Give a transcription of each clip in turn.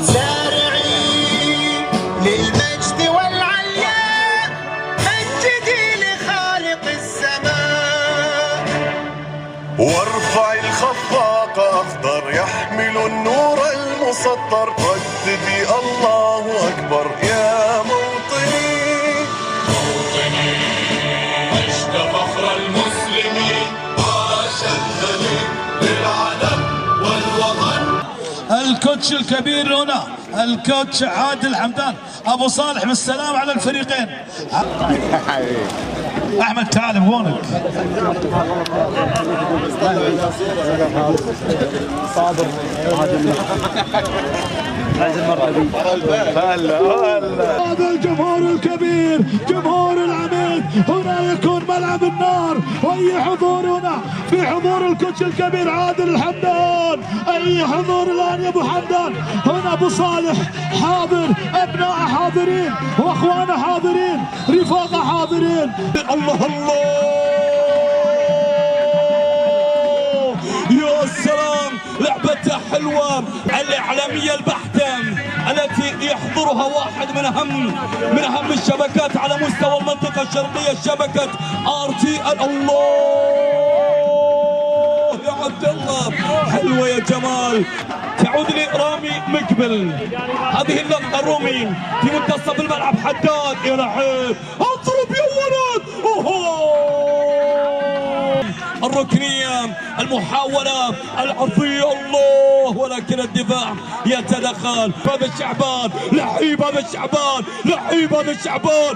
سارعين للمجد والعلياء، مجدي لخالق السماء. وارفع الخفاق أخضر يحمل النور المسطر، رددي الله أكبر يا موطني. موطني مجد فخر المسلمين، عاش الدليل للعلم والوطن. الكوتش الكبير هنا الكوتش عادل حمدان ابو صالح، بالسلام على الفريقين. احمد تعال بونك. صابر هذا الجمهور الكبير جمهور العميد، هنا يكون ملعب النار. واي حضور هنا في حضور الكوتش الكبير عادل الحمدان، اي حضور الان يا ابو حمدان. هنا ابو صالح حاضر، ابناء حاضرين واخوانه حاضرين، رفاقه حاضرين. الله الله يا سلام، لعبته حلوه الاعلاميه البحته التي يحضرها واحد من اهم الشبكات على مستوى المنطقه الشرقيه، شبكه RTL. الله يا عبد الله، حلوه يا جمال. تعود لرامي مقبل، هذه اللقطه رومي في منتصف الملعب. حداد يا لعيب، اضرب يا ولد. الركنيه، المحاوله العرضيه، الله، ولكن الدفاع يتدخل. هذا الشعبان لعيب، هذا الشعبان لعيب، هذا الشعبان.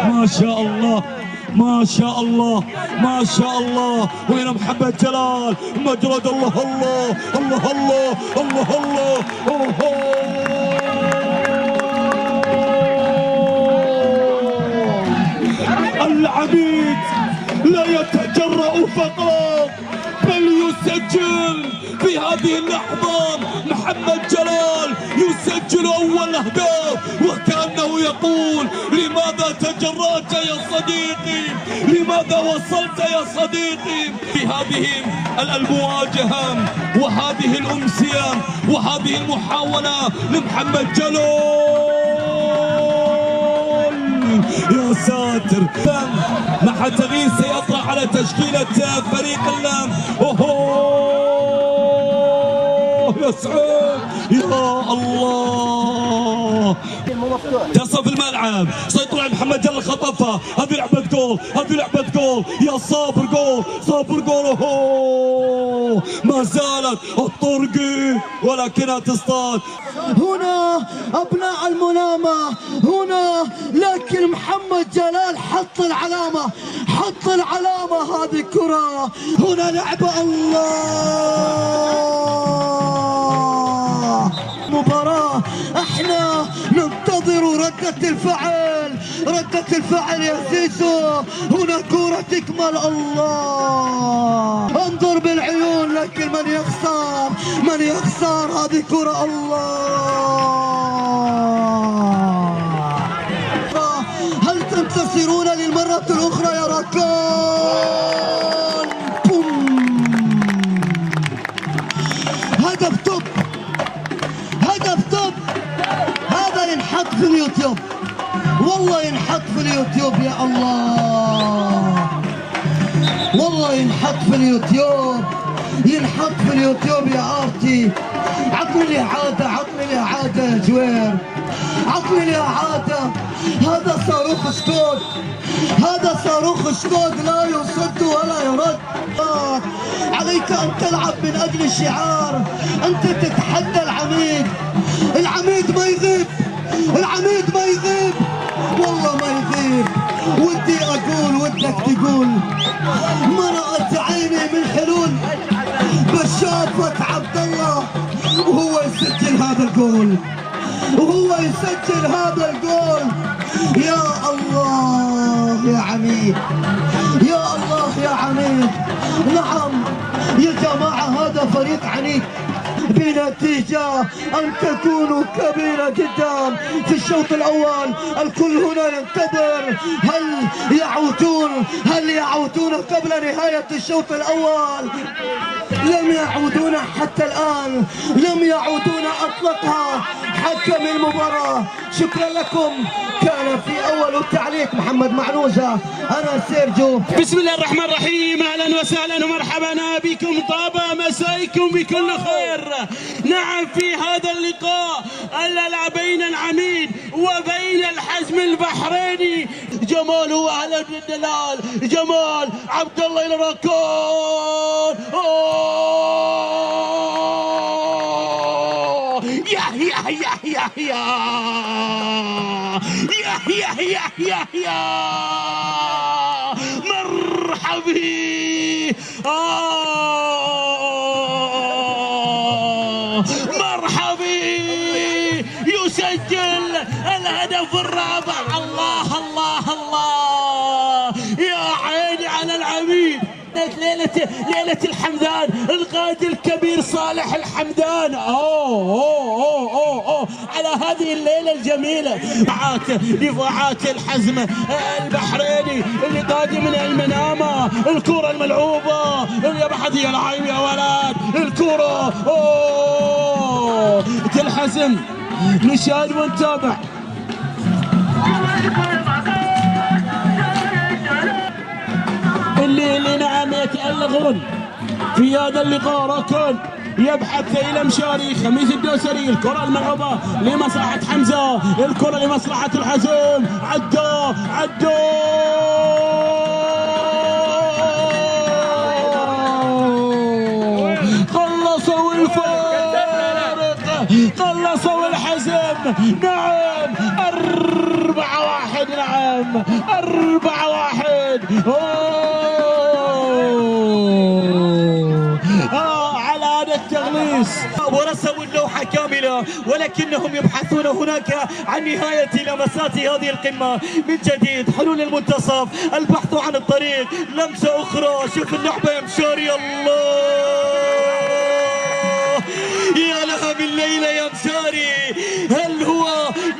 ما شاء الله ما شاء الله ما شاء الله. وين محمد جلال مجرد؟ الله الله الله الله الله الله. العبيد لا يتجرأ فقط بل يسجل. في هذه اللحظة محمد جلال يسجل أول أهداف، وكأنه يقول لماذا تجرأت يا صديقي، لماذا وصلت يا صديقي. في هذه المواجهة وهذه الأمسية وهذه المحاولة لمحمد جلال، يا ساتر. مع تغيير سيطرح على تشكيلة فريق اللام. يا سعود يا الله. تصف الملعب، سيطر على محمد جلال، خطفها. هذه لعبة جول، هذه لعبة جول. يا صابر جول، صابر جول. ما زالت الطرقي ولكنها تصطاد. هنا أبناء المنامة هنا، لكن محمد جلال حط العلامة، حط العلامة. هذه كرة هنا لعبة. الله مباراة، احنا ننتظر ردة الفعل، ردة الفعل يا زيزو. هنا كرة تكمل. الله انظر بالعيون، لكن من يخسر، من يخسر. هذه كرة. الله هل تنتصرون للمرة الأخرى يا راكان؟ بوم. اليوتيوب، والله ينحط في اليوتيوب يا الله، والله ينحط في اليوتيوب، ينحط في اليوتيوب يا ارتي. عطني الاعاده، عطني الاعاده يا جوير، عطني الاعاده. هذا صاروخ سكوت، هذا صاروخ سكوت لا يصد ولا يرد. عليك ان تلعب من اجل الشعار، انت تتحدى العميد، العميد ما يغيب، العميد ما يغيب، والله ما يغيب. ودي اقول ودك تقول، مرقت عيني من حلول بس شافت عبد الله وهو يسجل هذا الجول، وهو يسجل هذا الجول. يا الله يا عميد، يا الله يا عميد. نعم يا جماعة هذا فريق عنيد بنتيجة أن تكون كبيرة جدا. في الشوط الأول الكل هنا ينتظر هل يعودون قبل نهاية الشوط الأول؟ لم يعودون حتى الآن، لم يعودون. أطلقها حكم المباراة. شكرا لكم. كان في أول التعليق محمد معنوزة، أنا سيرجو. بسم الله الرحمن الرحيم. أهلا وسهلا ومرحبا بكم، طاب مساءكم بكل خير. نعم في هذا اللقاء بين العميد وبين الحزم البحريني. جمال هو أهلا بالدلال، جمال عبد الله الراكون. يا مرحبي، مرحبي. يسجل الهدف الرابع. الله الله الله، يا عيني على العميد. ليلة الحمدان، القائد الكبير صالح الحمدان. أوه على هذه الليلة الجميلة. دفاعات الحزم البحريني اللي قادم من المنامة. الكرة الملعوبة يا بحد يا لعيب يا ولد. الكرة الحزم. نشاهد ونتابع. اللي نعم يتألقون في هذا اللقاء. راكون يبحث إلى مشاري، خميس الدوسري. الكرة الملعوبة لمصلحة حمزة، الكرة لمصلحة الحزم. عدوا خلصوا الفارق، خلصوا الحزم. نعم 4-1. نعم 4-1. على هذا التغليص. ورسموا اللوحة كاملة، ولكنهم يبحثون هناك عن نهاية لمسات هذه القمة. من جديد حلول المنتصف، البحث عن الطريق، لمسة أخرى. شوف اللعبة يا مشاري. الله يا لها من ليلة يا مشاري. هل هو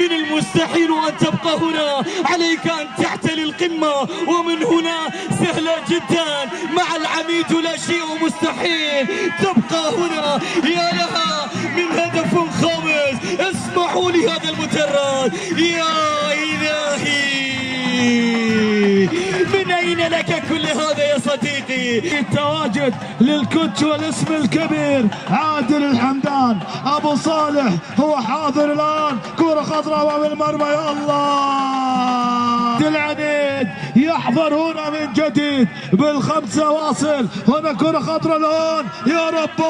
من المستحيل أن تبقى هنا؟ عليك أن تعتلي القمة، ومن هنا سهلة جدا. مع العميد لا شيء مستحيل. تبقى هنا. يا لها من هدف خامس. اسمحوا لي هذا المجرد. يا إلهي، من أين لك كل هذا يا صديقي؟ التواجد للكوتش والاسم الكبير عادل الحمدان. ابو صالح هو حاضر الان. كرة خضراء امام المرمى. يا الله، العنيد يحضر هنا من جديد بالخمسة واصل. هنا كرة خضراء الان. يا رب،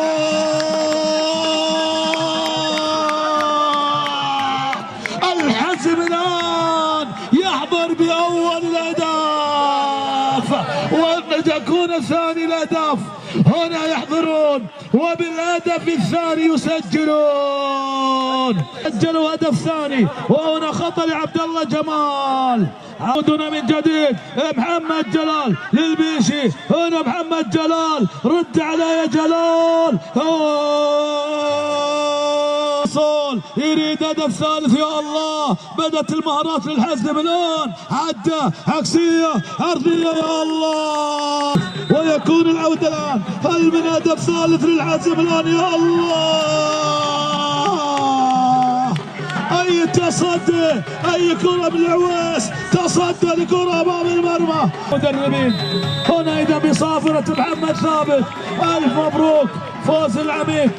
الحزم الان يحضر باول الاهداف، وان تكون ثاني الاهداف هنا يحضرون، وبالهدف الثاني يسجلون. سجلوا هدف ثاني، وهنا خطا لعبد الله جمال. عودنا من جديد. محمد جلال للبيشي. هنا محمد جلال، رد علي يا جلال. يريد هدف ثالث. يا الله، بدت المهارات للحزم الان. عدى عكسيه ارضيه. يا الله، ويكون العوده الان. هل من هدف ثالث للحزم الان؟ يا الله، اي التصدي، اي كرة من العويس، تصدى لكرة امام المرمى. مدربين هنا اذا بصافرة محمد ثابت، الف مبروك فوز العميد.